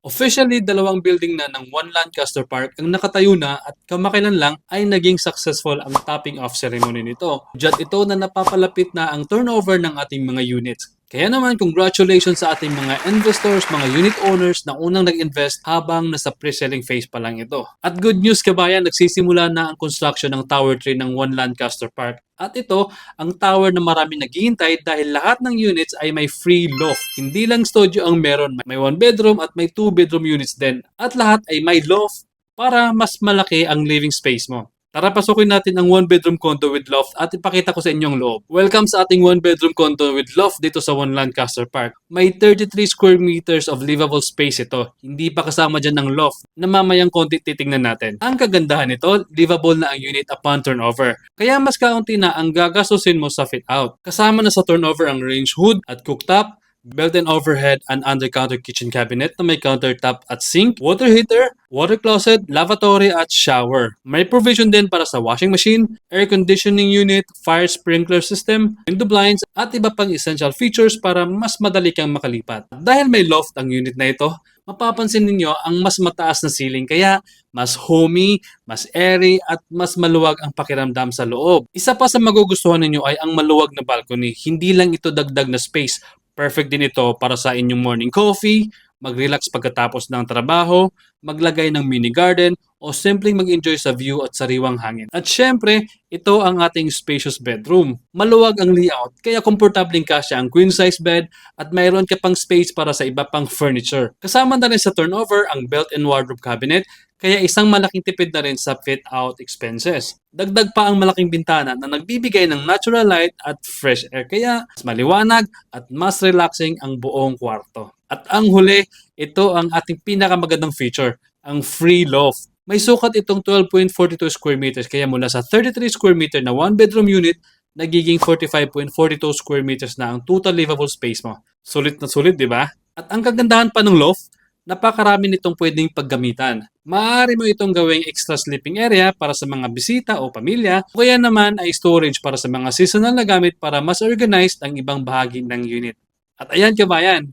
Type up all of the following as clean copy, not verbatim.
Officially, dalawang building na ng One Lancaster Park ang nakatayo na at kamakailan lang ay naging successful ang topping off ceremony nito. Diyan ito na napapalapit na ang turnover ng ating mga units. Kaya naman, congratulations sa ating mga investors, mga unit owners na unang nag-invest habang nasa pre-selling phase pa lang ito. At good news kabayan, nagsisimula na ang construction ng Tower 3 ng One Lancaster Park. At ito, ang tower na marami naghihintay dahil lahat ng units ay may free loft. Hindi lang studio ang meron, may 1 bedroom at may 2 bedroom units din. At lahat ay may loft para mas malaki ang living space mo. Tara, pasukin natin ang 1 bedroom condo with loft at ipakita ko sa inyo ang loob. Welcome sa ating 1 bedroom condo with loft dito sa One Lancaster Park. May 33 square meters of livable space ito. Hindi pa kasama dyan ng loft na mamayang konti titingnan natin. Ang kagandahan nito, livable na ang unit upon turnover. Kaya mas kaunti na ang gagastusin mo sa fit out. Kasama na sa turnover ang range hood at cooktop, built-in overhead and under-counter kitchen cabinet na may countertop at sink, water heater, water closet, lavatory at shower. May provision din para sa washing machine, air conditioning unit, fire sprinkler system, window blinds at iba pang essential features para mas madali kang makalipat. Dahil may loft ang unit na ito, mapapansin ninyo ang mas mataas na ceiling kaya mas homey, mas airy at mas maluwag ang pakiramdam sa loob. Isa pa sa magugustuhan ninyo ay ang maluwag na balcony. Hindi lang ito dagdag na space. Perfect din ito para sa inyong morning coffee, mag-relax pagkatapos ng trabaho, maglagay ng mini garden, o simpleng mag-enjoy sa view at sariwang hangin. At syempre, ito ang ating spacious bedroom. Maluwag ang layout, kaya komportableng kasya ang queen size bed at mayroon ka pang space para sa iba pang furniture. Kasama na rin sa turnover ang built-in wardrobe cabinet, kaya isang malaking tipid na rin sa fit-out expenses. Dagdag pa ang malaking bintana na nagbibigay ng natural light at fresh air kaya mas maliwanag at mas relaxing ang buong kwarto. At ang huli, ito ang ating pinakamagandang feature, ang free loft. May sukat itong 12.42 square meters kaya mula sa 33 square meter na 1 bedroom unit, nagiging 45.42 square meters na ang total livable space mo. Sulit na sulit, di ba? At ang kagandahan pa ng loft, napakarami nitong pwedeng paggamitan. Maaari mo itong gawing extra sleeping area para sa mga bisita o pamilya, o kaya naman ay storage para sa mga seasonal na gamit para mas organized ang ibang bahagi ng unit. At ayan kabayan,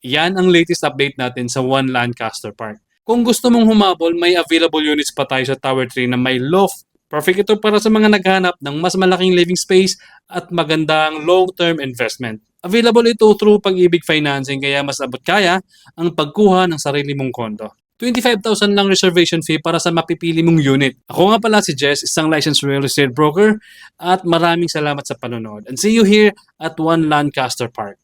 yan ang latest update natin sa One Lancaster Park. Kung gusto mong humabol, may available units pa tayo sa Tower 3 na may loft. Perfect ito para sa mga naghahanap ng mas malaking living space at magandang long-term investment. Available ito through Pag-ibig Financing kaya mas abot kaya ang pagkuha ng sarili mong kondo. 25,000 lang reservation fee para sa mapipili mong unit. Ako nga pala si Jess, isang licensed real estate broker at maraming salamat sa panonood. And see you here at One Lancaster Park.